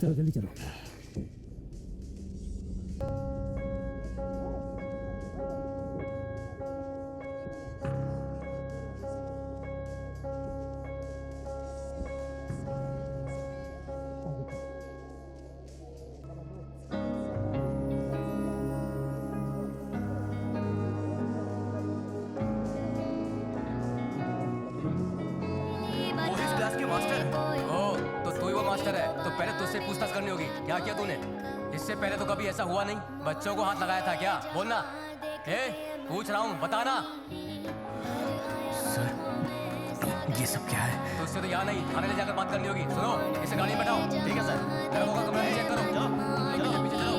चलो जल्दी चलो। पूछताछ करनी होगी। क्या किया तूने? इससे पहले तो कभी ऐसा हुआ नहीं। बच्चों को हाथ लगाया था क्या? बोलना। पूछ रहा हूँ, बताना। सर ये सब क्या है? तो उससे तो यहाँ नहीं, थाने ले जाकर बात करनी होगी। सुनो, इसे गाड़ी में बैठाओ। ठीक है सर। लोगों का कमरा भी चेक करो। चलो पीछे चलो।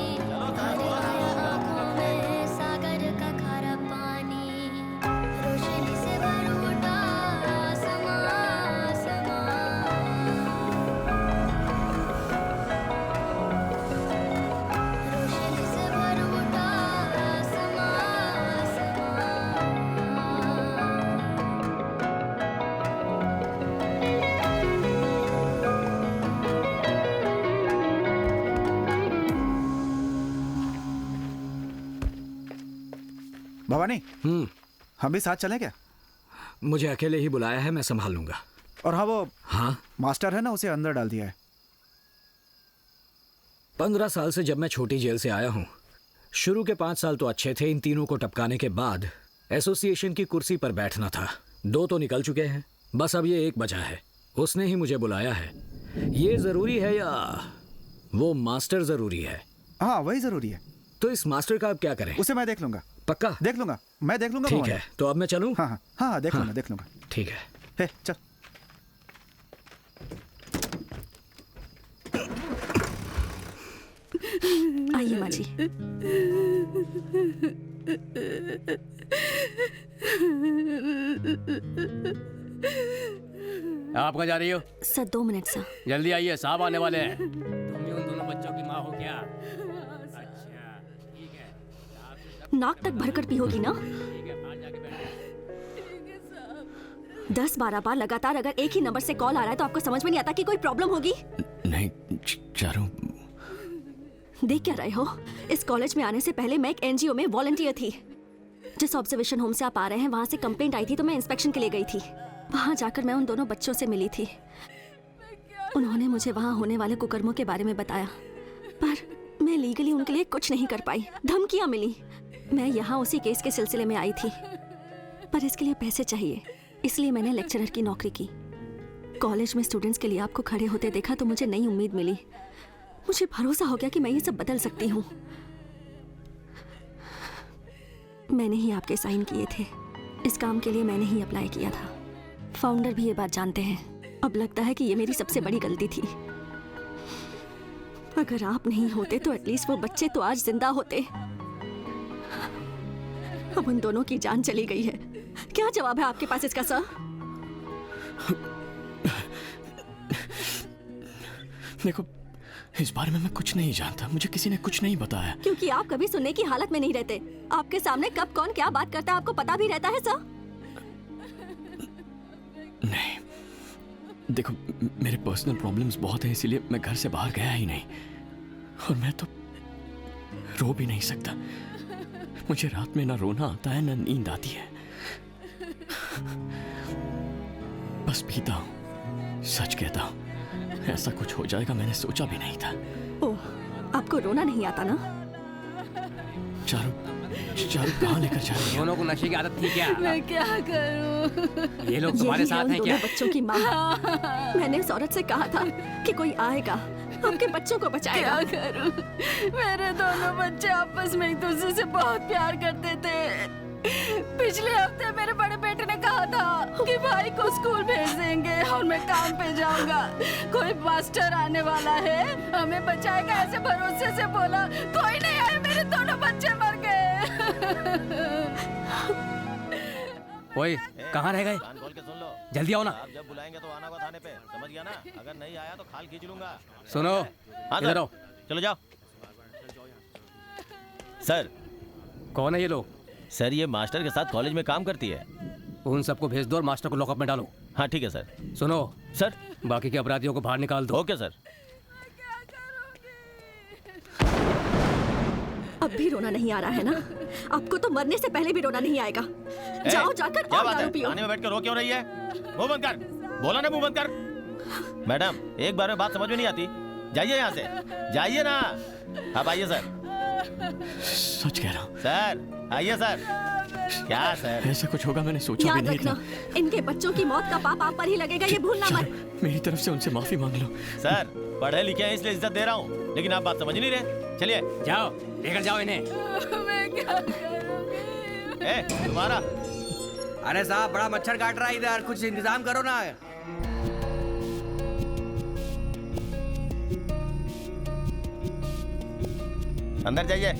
भवानी, हम भी साथ चलें क्या? मुझे अकेले ही बुलाया है, मैं संभाल लूंगा। और हाँ, मास्टर है ना, उसे अंदर डाल दिया है। 15 साल से जब मैं छोटी जेल से आया हूं, शुरू के 5 साल तो अच्छे थे। इन तीनों को टपकाने के बाद एसोसिएशन की कुर्सी पर बैठना था। 2 तो निकल चुके हैं, बस अब ये 1 बचा है। उसने ही मुझे बुलाया है। ये जरूरी है या वो मास्टर जरूरी है? हाँ, वही जरूरी है। तो इस मास्टर का अब क्या करें? उसे मैं देख लूंगा। पक्का? देख लूंगा, मैं देख लूंगा। ठीक है, तो अब मैं चलूं? हाँ, देख लूंगा, देख लूंगा। ठीक है। हे, चल। आइए माँ जी। आप कहाँ जा रही हो? Sir 2 minute sir. जल्दी आइए, साहब आने वाले हैं। तुम भी उन दोनों बच्चों की माँ हो क्या? अच्छा, ठीक है। नाक तक भरकर पी होगी ना? ठीक है, बाहर जाके बैठो। 10-12 बार लगातार अगर एक ही नंबर से कॉल आ रहा है तो आपको समझ में नहीं आता कि कोई प्रॉब्लम होगी? नहीं चारू। देख क्या रहे हो? इस कॉलेज में आने से पहले मैं एक एनजीओ में वॉलंटियर थी। जिस ऑब्जर्वेशन होम से आप आ रहे हैं, वहाँ से कंप्लेंट आई थी तो मैं इंस्पेक्शन के लिए गई थी। वहाँ जाकर मैं उन दोनों बच्चों से मिली थी। उन्होंने मुझे वहाँ होने वाले कुकर्मों के बारे में बताया, पर मैं लीगली उनके लिए कुछ नहीं कर पाई। धमकियाँ मिली। मैं यहाँ उसी केस के सिलसिले में आई थी, पर इसके लिए पैसे चाहिए, इसलिए मैंने लेक्चरर की नौकरी की। कॉलेज में स्टूडेंट्स के लिए आपको खड़े होते देखा तो मुझे नई उम्मीद मिली। मुझे भरोसा हो गया कि मैं ये सब बदल सकती हूँ। मैंने ही आपके साइन किए थे। इस काम के लिए मैंने ही अप्लाई किया था। फाउंडर भी ये बात जानते हैं। अब लगता है कि ये मेरी सबसे बड़ी गलती थी। अगर आप नहीं होते तो एटलीस्ट वो बच्चे तो आज जिंदा होते। अब उन दोनों की जान चली गई है। क्या जवाब है आपके पास इसका सर? देखो, इस बारे में मैं कुछ नहीं जानता। मुझे किसी ने कुछ नहीं बताया। क्योंकि आप कभी सुनने की हालत में नहीं रहते। आपके सामने कब कौन क्या बात करता है आपको पता भी रहता है सर? नहीं, देखो मेरे पर्सनल प्रॉब्लम्स बहुत हैं, इसीलिए मैं घर से बाहर गया ही नहीं। और मैं तो रो भी नहीं सकता। मुझे रात में ना रोना आता है ना नींद आती है। बस पीता हूँ, सच कहता हूँ। ऐसा कुछ हो जाएगा मैंने सोचा भी नहीं था। ओह, आपको रोना नहीं आता ना? चारू कहाँ लेकर जा रही है? दोनों को नशे की आदत थी क्या? मैं क्या करूं? ये लोग तुम्हारे साथ हैं क्या? बच्चों की माँ। मैंने उस औरत से कहा था कि कोई आएगा, आपके बच्चों को बचाएगा। क्या करूं? मेरे दोनों बच्चे आपस में एक दूसरे से बहुत प्यार करते थे। पिछले हफ्ते मेरे बड़े बेटे ने कहा था कि भाई को स्कूल भेज देंगे और मैं काम पे जाऊंगा। कोई मास्टर आने वाला है, हमें बचाएगा, ऐसे भरोसे से बोला। कोई नहीं आया, मेरे दोनों बच्चे मर गए। ओए, कहाँ रह गए? कान खोल के सुन लो। जल्दी आओ ना। आप जब बुलाएंगे तो आना होगा थाने पे, समझ गया ना? अगर नहीं आया तो खाल खींच लूंगा। सुनो, इधर आओ। चलो जाओ। सर। कौन है ये लोग? सर, ये मास्टर के साथ कॉलेज में काम करती है। उन सबको भेज दो और मास्टर को लॉकअप में डालो। हाँ ठीक है सर। सुनो सर, बाकी के अपराधियों को बाहर निकाल दो। Okay sir. अब भी रोना नहीं आ रहा है ना? आपको तो मरने से पहले भी रोना नहीं आएगा। जाओ जाकर क्या और बात दारू है? पियो। आने में बैठ कर रो क्यों रही है? मुंह बंद कर, बोला ना मुंह बंद कर। मैडम, एक बार में बात समझ में नहीं आती, जाइए यहाँ से, जाइए ना। आप आइए सर। सच कह रहा हूँ सर आइए सर। क्या सर? ऐसा कुछ होगा मैंने सोचा भी याद नहीं रखना, था। इनके बच्चों की मौत का पाप आप पर ही लगेगा, ये भूलना मत। मेरी तरफ से उनसे माफी मांग लो। सर पढ़े लिखे हैं इसलिए इज्जत दे रहा हूँ, लेकिन आप बात समझ नहीं रहे। चलिए जाओ, लेकर जाओ इन्हें। मैं क्या करूंगी? ए तुम्हारा। अरे साहब, बड़ा मच्छर काट रहा है इधर, कुछ इंतजाम करो ना। अंदर जाइए।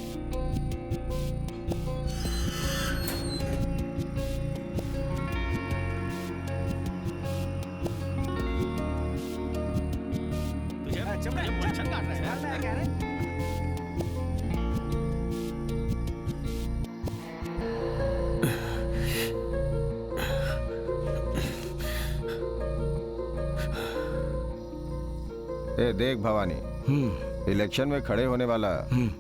तुझे मच्छर काट रहा है? ए देख भवानी, इलेक्शन में खड़े होने वाला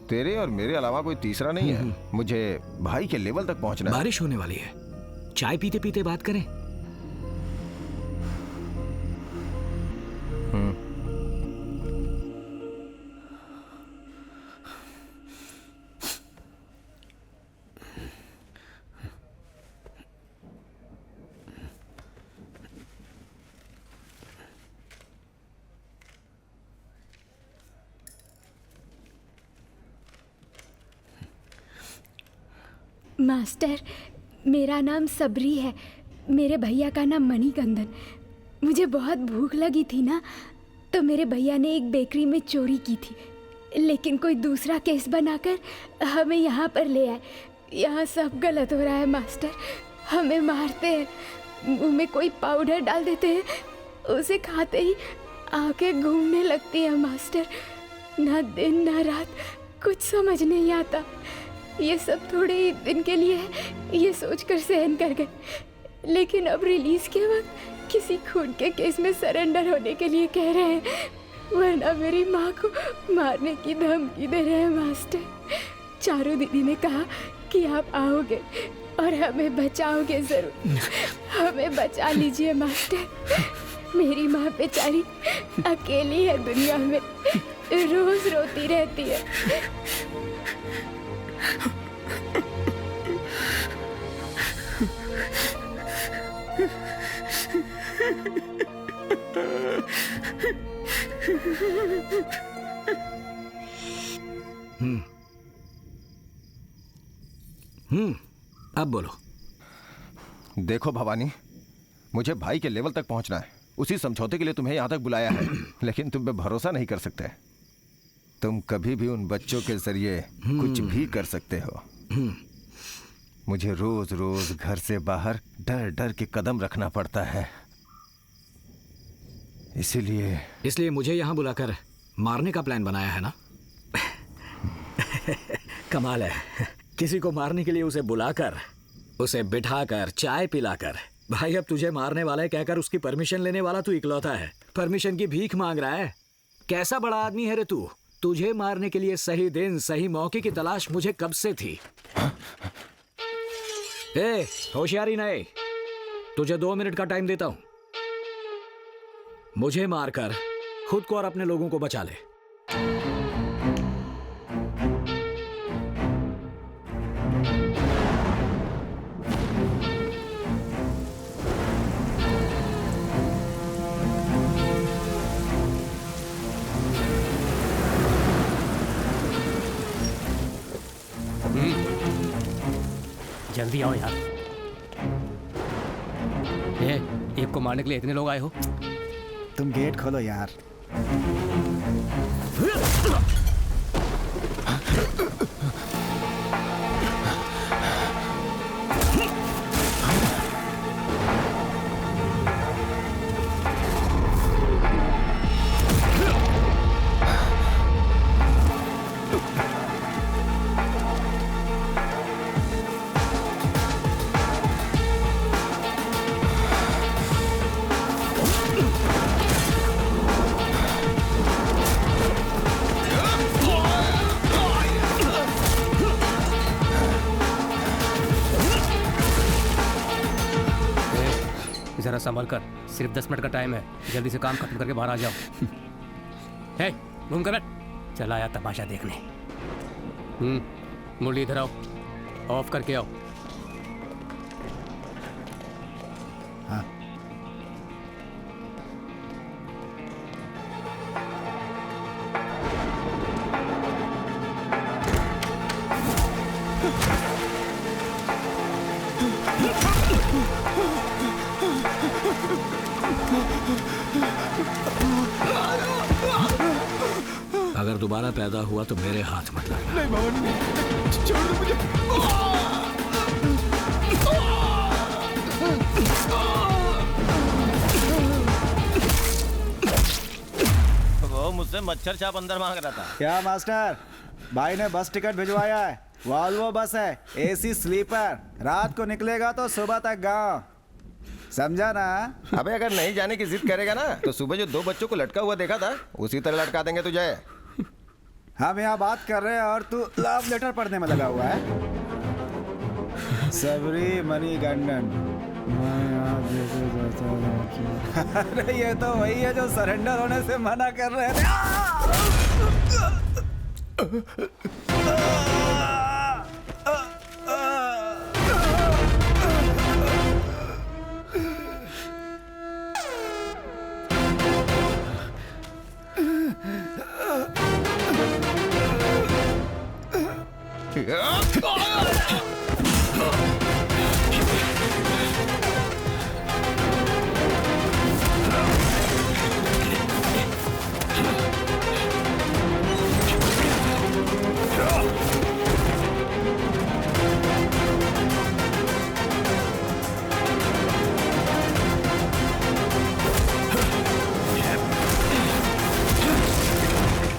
तेरे और मेरे अलावा कोई तीसरा नहीं है। मुझे भाई के लेवल तक पहुंचना है। बारिश होने वाली है, चाय पीते पीते बात करें। मास्टर, मेरा नाम सबरी है। मेरे भैया का नाम मणिकंदन। मुझे बहुत भूख लगी थी ना, तो मेरे भैया ने एक बेकरी में चोरी की थी, लेकिन कोई दूसरा केस बनाकर हमें यहाँ पर ले आए। यहाँ सब गलत हो रहा है मास्टर। हमें मारते हैं, मुंह में कोई पाउडर डाल देते हैं, उसे खाते ही आंखें घूमने लगती हैं मास्टर। ना दिन ना रात, कुछ समझ नहीं आता। ये सब थोड़े ही दिन के लिए है, ये सोचकर सहन कर गए, लेकिन अब रिलीज के वक्त किसी खून के केस में सरेंडर होने के लिए कह रहे हैं, वरना मेरी माँ को मारने की धमकी दे रहे हैं मास्टर। चारू दीदी ने कहा कि आप आओगे और हमें बचाओगे जरूर। हमें बचा लीजिए मास्टर। मेरी माँ बेचारी अकेली है दुनिया में, रोज रोती रहती है। अब बोलो। देखो भवानी, मुझे भाई के लेवल तक पहुंचना है। उसी समझौते के लिए तुम्हें यहां तक बुलाया है, लेकिन तुम पे भरोसा नहीं कर सकते। तुम कभी भी उन बच्चों के जरिए कुछ भी कर सकते हो। मुझे रोज रोज घर से बाहर डर डर के कदम रखना पड़ता है, इसीलिए मुझे यहाँ बुलाकर मारने का प्लान बनाया है ना? कमाल है, किसी को मारने के लिए उसे बुलाकर, उसे बिठाकर, चाय पिलाकर, भाई अब तुझे मारने वाला है कहकर उसकी परमिशन लेने वाला तू इकलौता है। परमिशन की भीख मांग रहा है। कैसा बड़ा आदमी है रे तू? तुझे मारने के लिए सही दिन सही मौके की तलाश मुझे कब से थी। ए, होशियारी नहीं, तुझे 2 मिनट का टाइम देता हूं। मुझे मारकर खुद को और अपने लोगों को बचा ले। जल्दी आओ यार। एक को मारने के लिए इतने लोग आए हो? तुम गेट खोलो यार। जरा संभल कर, सिर्फ 10 मिनट का टाइम है, जल्दी से काम खत्म करके बाहर आ जाओ। हे, घूम कर बैठ, चला आया तमाशा देखने। मुरली इधर आओ, ऑफ करके आओ। हाँ। अगर दोबारा पैदा हुआ तो मेरे हाथ मत लगना। नहीं भवानी, छोड़ दो मुझे। वो मुझसे मच्छर छाप अंदर मांग रहा था। क्या मास्टर, भाई ने बस टिकट भिजवाया है, वॉल्वो बस है, एसी स्लीपर, रात को निकलेगा तो सुबह तक गांव, समझा ना? अबे अगर नहीं जाने की जिद करेगा ना तो सुबह जो 2 बच्चों को लटका हुआ देखा था उसी तरह लटका देंगे तुझे। हम यहाँ बात कर रहे हैं और तू लव लेटर पढ़ने में लगा हुआ है। सबरी मणिकंदन। अरे ये तो वही है जो सरेंडर होने से मना कर रहे थे।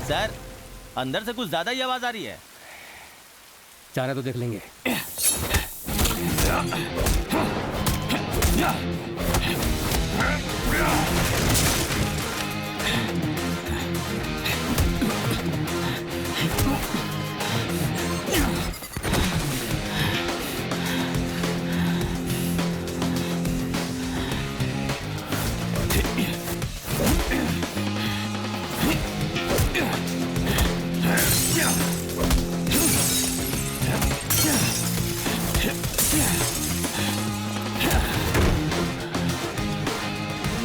सर, अंदर से कुछ ज्यादा ही आवाज आ रही है। चाहे तो देख लेंगे।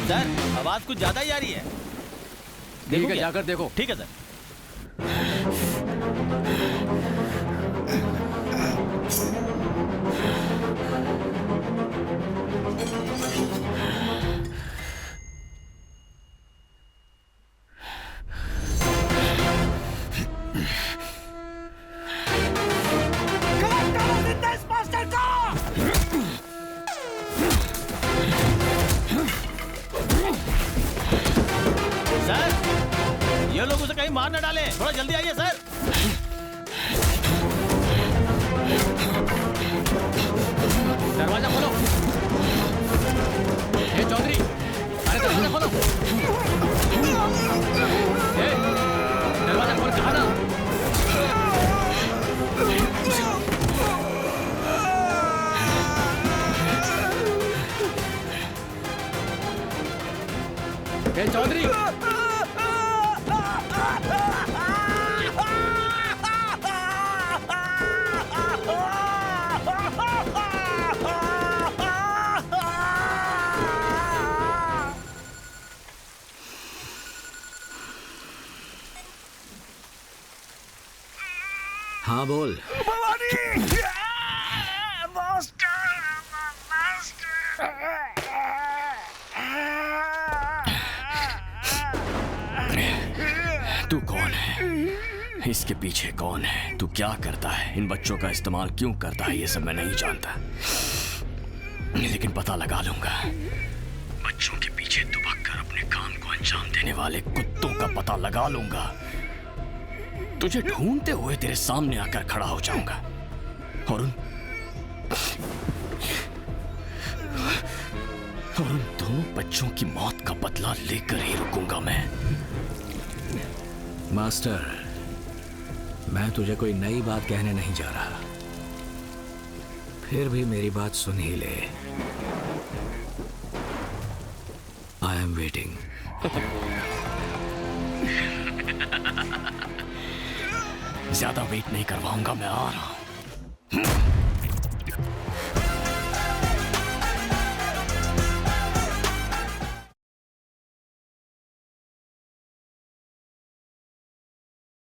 सर, आवाज कुछ ज्यादा ही आ रही है। ठीक है, जाकर देखो। ठीक है सर। ये लोग उसे कहीं मार न डालें, थोड़ा जल्दी आइए सर। दरवाजा खोलो। ए चौधरी, अरे दरवाजा खोलो। ए, दरवाजा खोल, कहा ना? ए चौधरी, हाँ बोल। तू कौन है? इसके पीछे कौन है? तू क्या करता है? इन बच्चों का इस्तेमाल क्यों करता है? ये सब मैं नहीं जानता, लेकिन पता लगा लूंगा। बच्चों के पीछे दुबक कर अपने काम को अंजाम देने वाले कुत्तों का पता लगा लूंगा। तुझे ढूंढते हुए तेरे सामने आकर खड़ा हो जाऊंगा और उन दोनों बच्चों की मौत का बदला लेकर ही रुकूंगा मैं। मास्टर, मैं तुझे कोई नई बात कहने नहीं जा रहा, फिर भी मेरी बात सुन ही ले। I am waiting. ज्यादा वेट नहीं करवाऊंगा, मैं आ रहा हूं।